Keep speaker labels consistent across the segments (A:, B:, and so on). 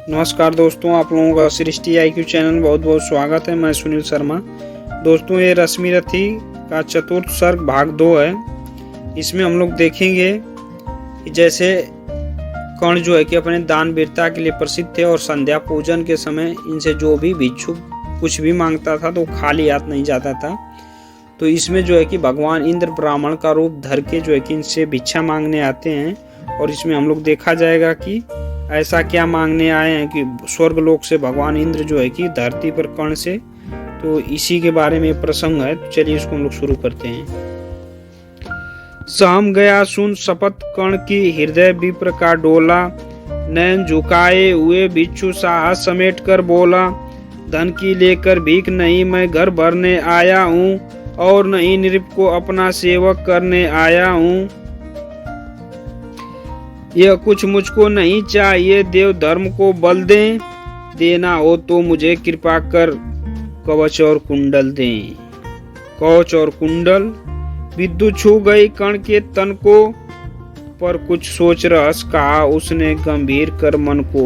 A: नमस्कार दोस्तों, आप लोगों का सृष्टि IQ चैनल में बहुत बहुत स्वागत है। मैं सुनील शर्मा। दोस्तों, ये रश्मि रथी का चतुर्थ सर्ग भाग 2 है। इसमें हम लोग देखेंगे कि जैसे कर्ण जो है कि अपने दान वीरता के लिए प्रसिद्ध थे और संध्या पूजन के समय इनसे जो भी भिक्षुक कुछ भी मांगता था तो खाली हाथ नहीं जाता था। तो इसमें जो है कि भगवान इंद्र ब्राह्मण का रूप धर के जो है कि इनसे भिक्षा मांगने आते हैं। और इसमें हम लोग देखा जाएगा कि ऐसा क्या मांगने आए हैं कि स्वर्गलोक से भगवान इंद्र जो है कि धरती पर कर्ण से, तो इसी के बारे में प्रसंग है। तो चलिए इसको हम लोग शुरू करते हैं। सहम गया सुन शपथ कर्ण की, हृदय विप्र का डोला, नयन झुकाए हुए भिक्षु साहस समेट कर बोला, धन की लेकर भीख नहीं मैं घर भरने आया हूँ, और नहीं नृप को अपना सेवक करने आया हूँ। यह कुछ मुझको नहीं चाहिए, देव धर्म को बल दें, देना हो तो मुझे कृपा कर कवच और कुंडल दें। कवच और कुंडल विद्युत छू गई कर्ण के तन को, पर कुछ सोच रहस कहा उसने गंभीर कर मन को।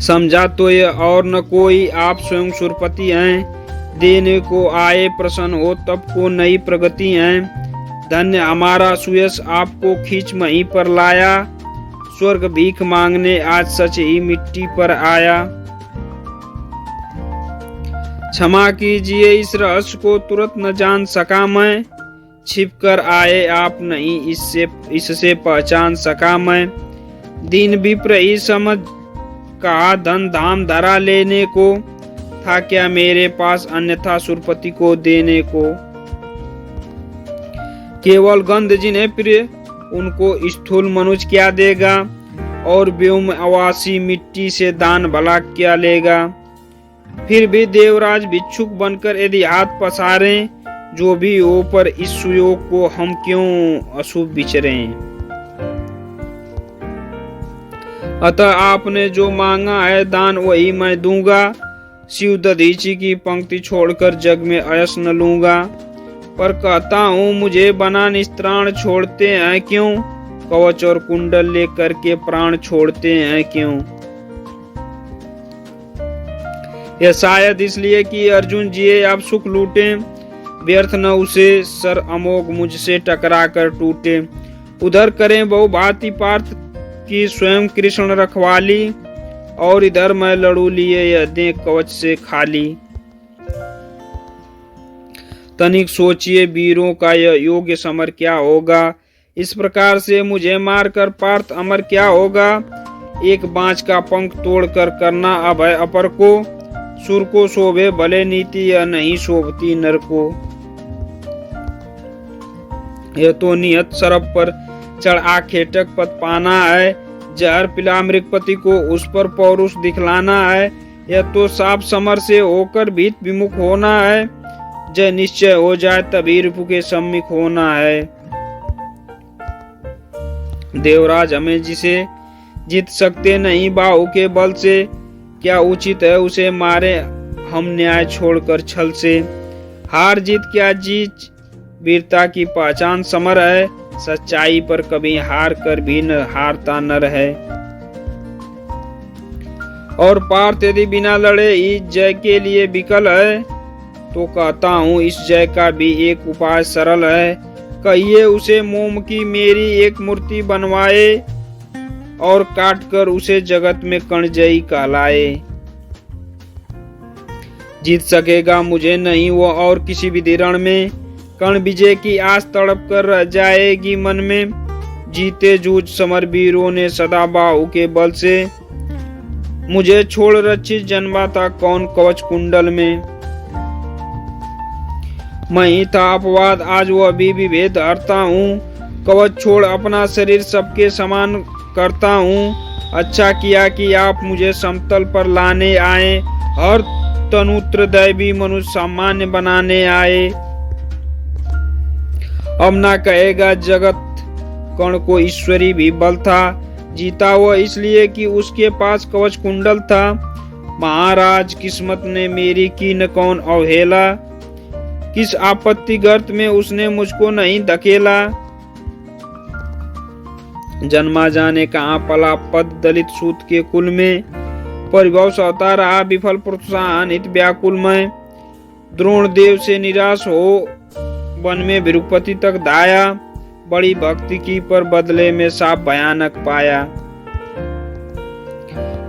A: समझा तो ये और न कोई आप स्वयं सुरपति हैं, देने को आए प्रसन्न हो तब को नई प्रगति हैं। धन्य हमारा सुयश आपको खींच महीं पर लाया, स्वर्ग भीख मांगने आज सच ही मिट्टी पर आया। क्षमा कीजिए इस रहस्य को तुरंत न जान सका मैं, छिप कर आए आप नहीं इससे पहचान सका मैं। दीन विप्र ही समझ कहा धन धाम धरा लेने को, था क्या मेरे पास अन्यथा सुरपति को देने को। केवल गंध जिन्हें प्रिय उनको स्थूल मनुष्य क्या देगा, और व्योम अवासी मिट्टी से दान भला क्या लेगा। फिर भी देवराज भिक्षुक बनकर यदि हाथ पसारें, जो भी हो पर इस सुयोग को हम क्यों अशुभ विचरें। अतः आपने जो मांगा है दान वही मैं दूंगा, शिव दधीची की पंक्ति छोड़कर जग में अयस न लूंगा। पर कहता हूँ मुझे बना निस्त्राण छोड़ते हैं क्यों, कवच और कुंडल लेकर के प्राण छोड़ते हैं क्यों। यह शायद इसलिए कि अर्जुन जी अब सुख लूटे, व्यर्थ न उसे सर अमोघ मुझसे टकरा कर टूटे। उधर करें बहुभांति पार्थ की स्वयं कृष्ण रखवाली, और इधर मैं लड़ू लिए यह दें कवच से खाली। तनिक सोचिए वीरों का यह योग्य समर क्या होगा, इस प्रकार से मुझे मारकर पार्थ अमर क्या होगा। एक बांझ का पंख तोड़कर करना अभय अपर को, सुर को शोभे भले नीति या नहीं शोभती नर को। यह तो नियत सरब पर चढ़ आखेटक पद पाना है, जहर पिला मृगपति को उस पर पौरुष दिखलाना है। यह तो साफ समर से होकर भीत विमुख होना है, जय निश्चय हो जाए तभी रिपु के सम्मुख होना है। देवराज हमें जिसे जीत सकते नहीं बाहु के बल से, क्या उचित है उसे मारे हम न्याय छोड़कर छल से। हार जीत क्या जीत वीरता की पहचान समर है, सच्चाई पर कभी हार कर भी न हारता नर है। और पार्थ यदि बिना लड़े ही जय के लिए विकल है, तो कहता हूँ इस जय का भी एक उपाय सरल है। कहिए उसे मोम की मेरी एक मूर्ति बनवाए, और काट कर उसे जगत में कणजयी कहलाए। जीत सकेगा मुझे नहीं वो और किसी विधि रण में, कर्ण विजय की आस तड़प कर रह जाएगी मन में। जीते जूझ समर वीरों ने सदा बाहु के बल से, मुझे छोड़ रचित जन्मा था कौन कवच कुंडल में। मैं ही था अपवाद आज वो अभी भी भेद हरता हूँ, कवच छोड़ अपना शरीर सबके समान करता हूँ। अच्छा किया कि आप मुझे समतल पर लाने आए, हर तनुत्र दैवी मनुष्य सामान्य बनाने आए। अब ना कहेगा जगत कर्ण को ईश्वरी भी बल था, जीता वो इसलिए कि उसके पास कवच कुंडल था। महाराज किस्मत ने मेरी की न कौन अवहेला, किस आपत्ति गर्त में उसने मुझको नहीं धकेला। जन्मा जाने कहाँ पला पद दलित सूत के कुल में, परिभव सहता रहा विफल प्रोत्साहन हित व्याकुल में। द्रोण देव से निराश हो वन में विरुपति तक दाया, बड़ी भक्ति की पर बदले में साप भयानक पाया।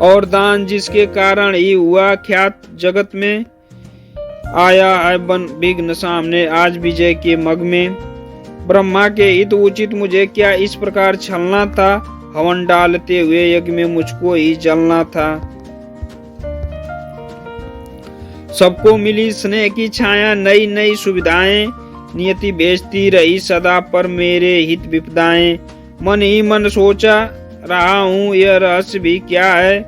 A: और दान जिसके कारण ही हुआ ख्यात जगत में, आया है बन विघ्न सामने आज विजय के मग में। ब्रह्मा के हित उचित मुझे क्या इस प्रकार छलना था, हवन डालते हुए यज्ञ में मुझको ही जलना था। सबको मिली स्नेह की छाया नई नई सुविधाएं, नियति भेजती रही सदा पर मेरे हित विपदाएं। मन ही मन सोचा रहा हूँ यह रहस्य भी क्या है,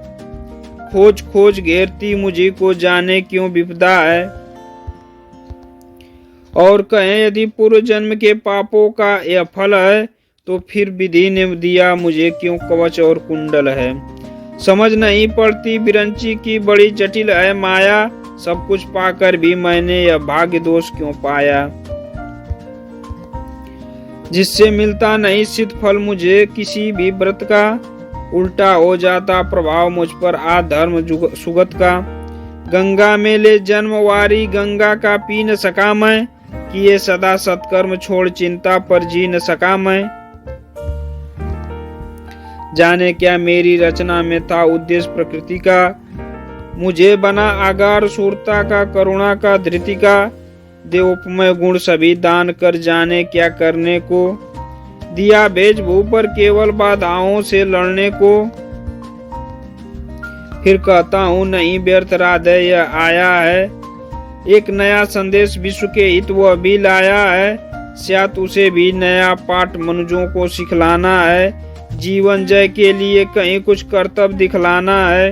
A: खोज खोज घेरती मुझे को जाने क्यों विपदा है। और कहें यदि पूर्व जन्म के पापों का यह फल है, तो फिर विधि ने दिया मुझे क्यों कवच और कुंडल है। समझ नहीं पड़ती बिरंची की बड़ी जटिल है माया, सब कुछ पाकर भी मैंने यह भाग्य दोष क्यों पाया। जिससे मिलता नहीं सिद्ध फल मुझे किसी भी व्रत का, उल्टा हो जाता प्रभाव मुझ पर आधर्म सुगत का। गंगा में ले जन्म वारी गंगा का पी न सका मैं, किए सदा सत्कर्म छोड़ चिंता पर जी न सका मैं। जाने क्या मेरी रचना में था उद्देश्य प्रकृति का, मुझे बना आगार सूरता का करुणा का धृति का। देवोपमय गुण सभी दान कर जाने क्या करने को, दिया भेज भू पर केवल बाधाओं से लड़ने को। फिर कहता हूँ नहीं व्यर्थ राधे यह आया है, एक नया संदेश विश्व के हित वह भी लाया है। स्यात उसे भी नया पाठ मनुजों को सिखलाना है, जीवन जय के लिए कहीं कुछ कर्तव्य दिखलाना है।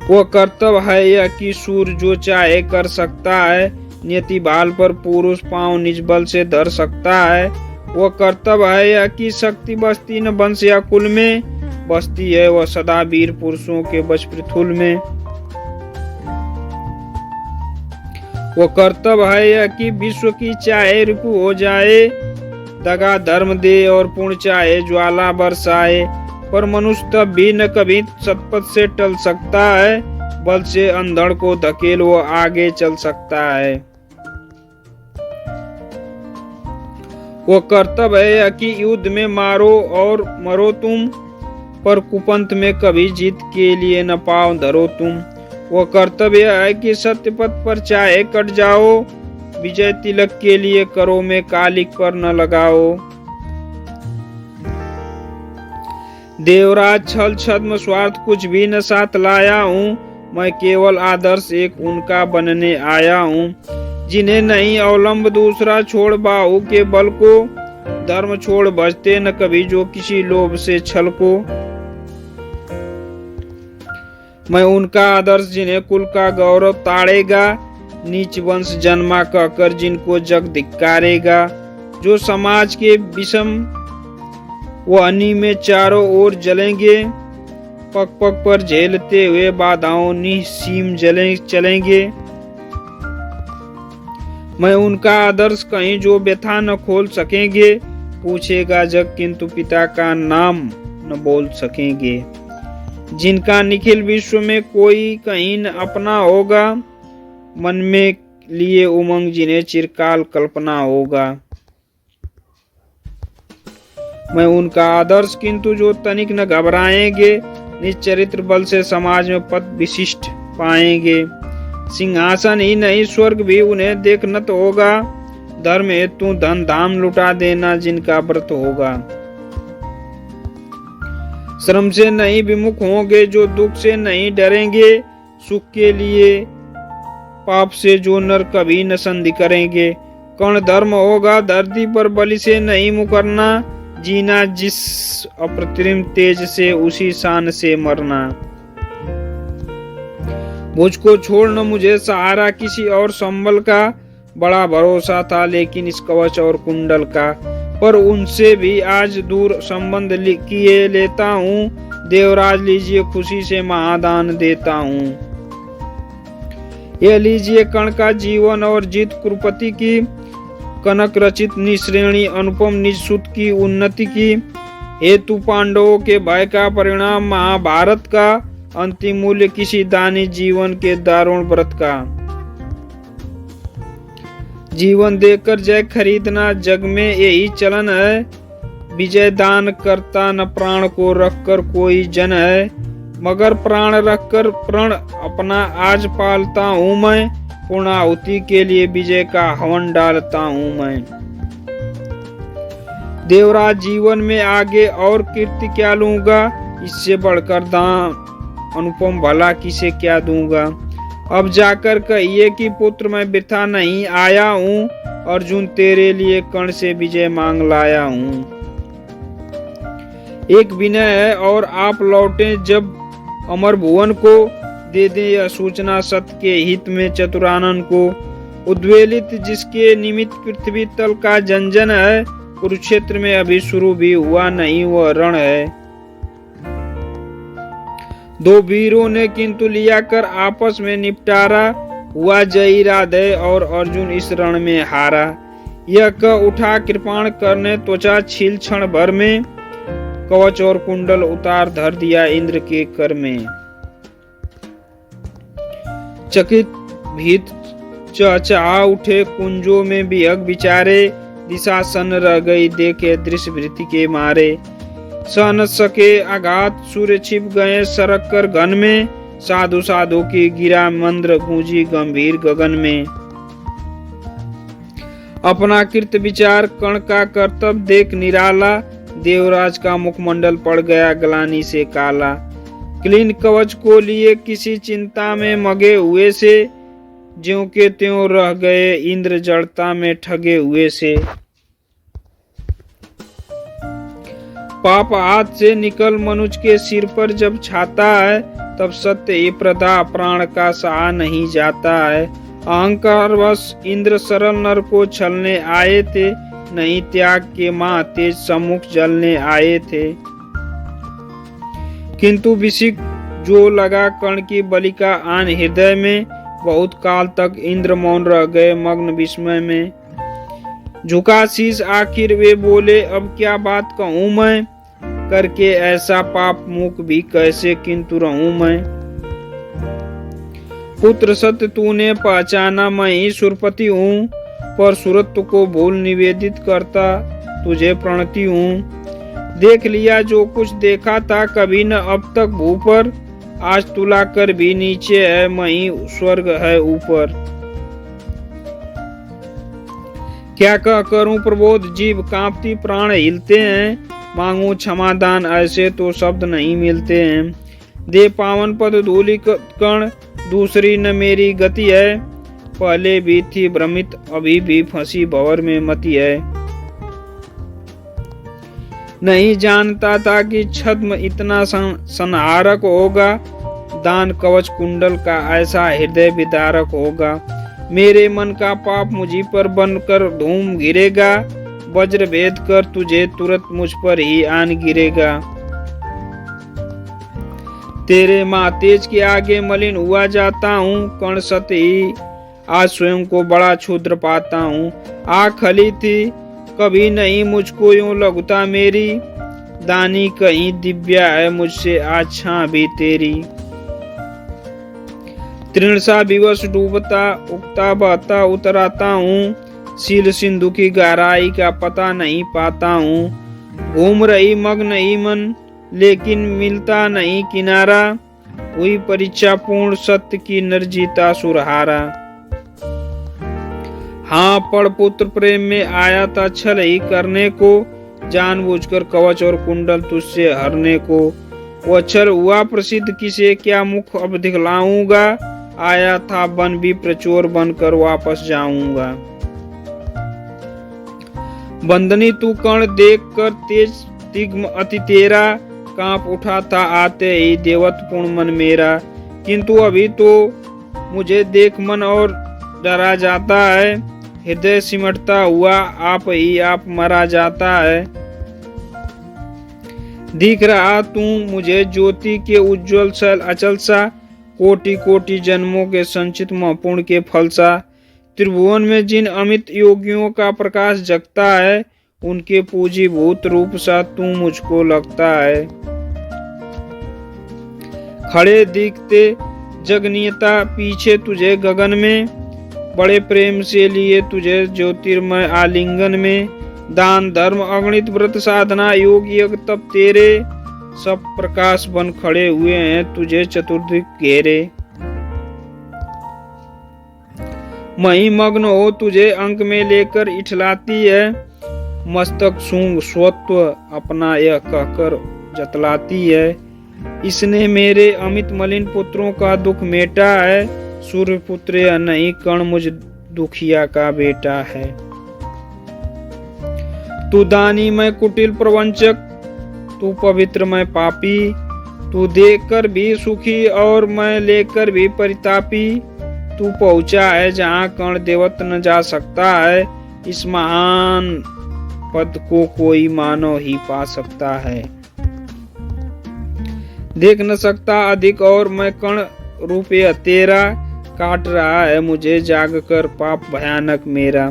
A: वो कर्तव्य है यह कि सूर्य जो चाहे कर सकता है, नियति बाल पर पुरुष पांव निज बल से धर सकता है। वो कर्तव्य है यह कि शक्ति बसती न वंश या कुल में, बसती है वह सदा वीर पुरुषों के बच पृथुल में। वो कर्तव्य है यह कि विश्व की चाहे रिपु हो जाए, दगा धर्म दे और पुण्य चाहे ज्वाला बरसाए। पर मनुष्य तब भी न कभी सतपथ से टल सकता है, बल से अंधड़ को धकेल वो आगे चल सकता है। वो कर्तव्य है कि युद्ध में मारो और मरो तुम, पर कुपंथ में कभी जीत के लिए न पाँव धरो तुम। वो कर्तव्य है कि सत्य पथ पर चाहे कट जाओ, विजय तिलक के लिए करो में कालिक पर न लगाओ। देवराज छल छद्म स्वार्थ कुछ भी न साथ लाया हूँ, मैं केवल आदर्श एक उनका बनने आया हूँ। जिन्हें नहीं अवलंब दूसरा छोड़ बाहु के बल को, धर्म छोड़ बचते न कभी जो किसी लोभ से छल को। मैं उनका आदर्श जिन्हें कुल का गौरव ताड़ेगा, नीच वंश जन्मा कहकर जिनको जग धिक्कारेगा। जो समाज के विषम वो अनी में चारों ओर जलेंगे, पग पग पर झेलते हुए बाधाओं निसीम चलेंगे। मैं उनका आदर्श कहीं जो व्यथा न खोल सकेंगे, पूछेगा जग किंतु पिता का नाम न बोल सकेंगे। जिनका निखिल विश्व में कोई कहीं न अपना होगा, मन में लिए उमंग जिन्हें चिरकाल कल्पना होगा। मैं उनका आदर्श किंतु जो तनिक न घबराएंगे, निश्चरित्र बल से समाज में पद विशिष्ट पाएंगे। सिंहासन ही नहीं स्वर्ग भी उन्हें देख न तो होगा, धर्म हेतु धन धाम लुटा देना जिनका व्रत होगा। श्रम से नहीं विमुख होंगे जो दुख से नहीं डरेंगे, सुख के लिए पाप से जो नर कभी न संधि करेंगे। कर्ण धर्म होगा धरती पर बलि से नहीं मुकरना, जीना जिस अप्रतिम तेज से उसी शान से मरना। मुझको छोड़ना मुझे सहारा किसी और संबल का, बड़ा भरोसा था लेकिन इस कवच और कुंडल का। पर उनसे भी आज दूर संबंध किए लेता हूँ, देवराज लीजिए खुशी से महादान देता हूँ। यह लीजिए कर्ण का जीवन और जीत कुरुपति की, कनक रचित निश्रेणी अनुपम निज सुत की उन्नति की हेतु पांडवों के भय का परिणाम महाभारत का अंतिम मूल्य किसी दानी जीवन के दारुण व्रत का जीवन देकर जय खरीदना जग में यही चलन है। विजय दान करता न प्राण को रखकर कोई जन है, मगर प्राण रखकर प्रण अपना आज पालता हूँ मैं। पूर्णाहुति के लिए विजय का हवन डालता हूँ मैं। देवराज जीवन में आगे और कीर्ति क्या लूंगा, इससे बढ़कर दान अनुपम भला किसे क्या दूंगा। अब जाकर कहिए कि पुत्र मैं वृथा नहीं आया हूँ, अर्जुन तेरे लिए कर्ण से विजय मांग लाया हूँ। एक विनय है और आप लौटे जब अमर भुवन को, दे दे यह सूचना सत्य के हित में चतुरानन को। उद्वेलित जिसके निमित्त पृथ्वी तल का जंजन है, कुरुक्षेत्र में अभी शुरू भी हुआ नहीं वह रण है। दो वीरों ने किंतु लिया कर आपस में निपटारा, हुआ जयी राधे और अर्जुन इस रण में हारा। यह कह उठा कृपाण करने त्वचा छील क्षण भर में, कवच और कुंडल उतार धर दिया इंद्र के कर में। चकित भीत चहचहा उठे कुंजों में विहग विचारे, दिशा सन्न रह गई देखे दृश्य भृति के मारे। सह न सके आघात सूर्य छिप गए सरक कर घन में, साधु साधु की गिरा मंद्र गूंजी गंभीर गगन में। अपना कृत विचार कर्ण का कर्तव्य देख निराला, देवराज का मुखमंडल पड़ गया ग्लानि से काला। क्लीन कवच को लिए किसी चिंता में मगे हुए से, ज्यों के त्यों रह गए इंद्र जड़ता में ठगे हुए से। पाप हाथ से निकल मनुज के सिर पर जब छाता है, तब सत्य ये प्रदा प्राण का सहा नहीं जाता है। अहंकार वश इंद्र सरल नर को छलने आए थे, नहीं त्याग के मां तेज सम्मुख जलने आए थे। किंतु विषिक जो लगा कर्ण की बलिका आन हृदय में, बहुत काल तक इंद्र मौन रह गए मग्न विस्मय में। झुका शीश आखिर वे बोले अब क्या बात कहूँ मैं, करके ऐसा पाप मुख भी कैसे किंतु रहूं मैं। पुत्र सत्य तूने पहचाना मैं ही सुरपति हूँ, पर सुरत्व को भूल निवेदित करता तुझे प्रणति हूँ। देख लिया जो कुछ देखा था कभी न अब तक भू पर, आज तुला कर भी नीचे है मैं ही स्वर्ग है ऊपर। क्या कह करूं प्रबोध जीव कांपती प्राण हिलते हैं, मांगू क्षमादान ऐसे तो शब्द नहीं मिलते हैं। दे पावन पद धूलि कण दूसरी न मेरी गति है, पहले भी थी भ्रमित अभी भी फंसी भंवर में मति है। नहीं जानता था कि छद्म इतना संहारक होगा, दान कवच कुंडल का ऐसा हृदय विदारक होगा। मेरे मन का पाप मुझी पर बनकर धूम गिरेगा, वज्र भेद कर तुझे तुरंत मुझ पर ही आन गिरेगा। तेरे माँ तेज के आगे मलिन हुआ जाता हूँ, कर्ण सत्य ही आज स्वयं को बड़ा क्षुद्र पाता हूँ। आँख खली थी कभी नहीं मुझको यूं लघुता मेरी, दानी कहीं दिव्या है मुझसे आज छां भी तेरी। तृणसा विवश डूबता उगता बहता उतराता हूँ, शील सिंधु की गहराई का पता नहीं पाता हूँ। घूम रही मग्न ही मन लेकिन मिलता नहीं किनारा, हुई परीक्षा पूर्ण सत्य की नरजीता सुरहारा। हाँ पढ़ पुत्र प्रेम में आया था छल ही करने को, जानबूझकर कवच और कुंडल तुझसे हरने को। वह छल हुआ प्रसिद्ध किसे क्या मुख अब दिखलाऊंगा, आया था बन भी प्रचोर बनकर वापस जाऊंगा। बंदनी तू कर्ण देख कर तेज तिग्म अति तेरा, कांप उठा था आते ही देवत पूर्ण मन मेरा। किंतु अभी तो मुझे देख मन और डरा जाता है, हृदय सिमटता हुआ आप ही आप मरा जाता है। दिख रहा तू मुझे ज्योति के उज्जवल शैल अचल सा, कोटि कोटि जन्मों के संचित महपूर्ण के फल सा। त्रिभुवन में जिन अमित योगियों का प्रकाश जगता है, उनके पूजीभूत रूप सा तू मुझको लगता है। खड़े दिखते जगनियता पीछे तुझे गगन में, बड़े प्रेम से लिए तुझे ज्योतिर्मय आलिंगन में। दान धर्म अगणित व्रत साधना योग यज्ञ तप तेरे, सब प्रकाश बन खड़े हुए हैं तुझे चतुर्दिक घेरे। मही मग्न हो तुझे अंक में लेकर इठलाती है, मस्तक सूंग स्वत्व अपना यह कहकर जतलाती है। इसने मेरे अमित मलिन पुत्रों का दुख मेटा है, सूर्य पुत्र यह नहीं कण मुझ दुखिया का बेटा है। तू दानी मैं कुटिल प्रवंचक, तू पवित्र मैं पापी, तू देकर भी सुखी और मैं लेकर भी परितापी। तू पहुंचा है जहाँ कण देवत न जा सकता है, इस महान पद को कोई मानव ही पा सकता है। देख न सकता अधिक और मैं कण रूपे तेरा, काट रहा है मुझे जाग कर पाप भयानक मेरा।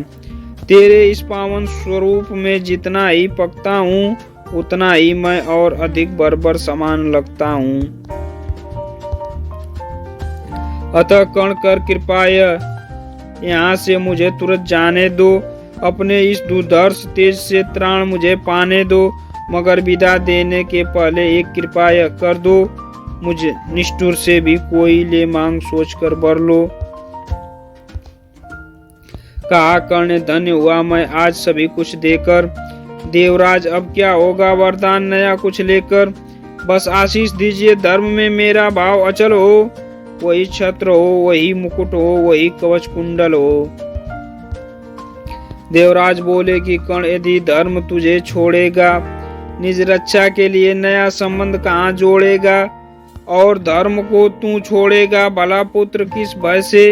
A: तेरे इस पावन स्वरूप में जितना ही पकता हूँ, उतना ही मैं और अधिक बर्बर समान लगता हूँ। अतः कण कर कृपा यहाँ से मुझे तुरंत जाने दो, अपने इस दुर्धर्ष तेज से त्राण मुझे पाने दो। मगर विदा देने के पहले एक कृपा कर दो, मुझे निष्ठुर से भी कोई ले मांग सोच कर बर लो। कहा कर्ण धन्य हुआ मैं आज सभी कुछ देकर, देवराज अब क्या होगा वरदान नया कुछ लेकर। बस आशीष दीजिए धर्म में मेरा भाव अचल हो, वही छत्र हो वही मुकुट हो वही कवच कुंडल हो। देवराज बोले कि कर्ण यदि धर्म तुझे छोड़ेगा, निज रक्षा के लिए नया संबंध कहाँ जोड़ेगा। और धर्म को तू छोड़ेगा भला पुत्र किस भय से,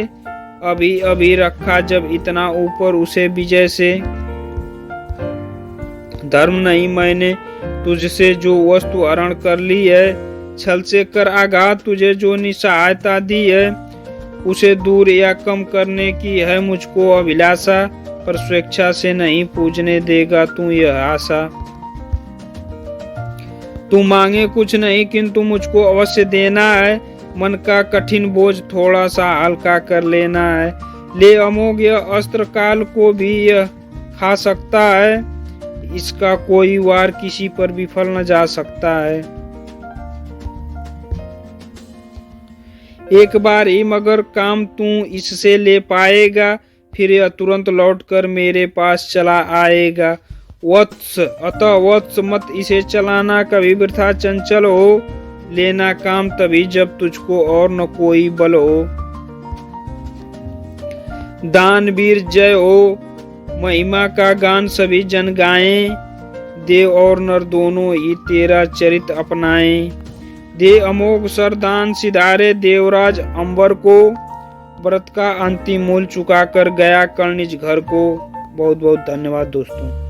A: अभी अभी रखा जब इतना ऊपर उसे विजय से। धर्म नहीं मैंने तुझसे जो वस्तु हरण कर ली है, छल से कर आघात तुझे जो निसहायता दी है, उसे दूर या कम करने की है मुझको अभिलाषा। पर स्वेच्छा से नहीं पूजने देगा तू यह आशा। तू मांगे कुछ नहीं किंतु मुझको अवश्य देना है, मन का कठिन बोझ थोड़ा सा हल्का कर लेना है। ले अमोघ यह अस्त्र काल को भी यह खा सकता है, इसका कोई वार किसी पर विफल न जा सकता है। एक बार ही मगर काम तू इससे ले पाएगा, फिर यह तुरंत लौटकर मेरे पास चला आएगा। वत्स अतः वत्स मत इसे चलाना कभी वृथा चंचल हो, लेना काम तभी जब तुझको और न कोई बल हो। दान वीर जय हो, महिमा का गान सभी जन गाएं, देव और नर दोनों ही तेरा चरित अपनाएं। दे अमोघ सरदान सिधारे देवराज अंबर को, व्रत का अंतिम मूल चुका कर गया कर्ण निज घर को। बहुत बहुत धन्यवाद दोस्तों।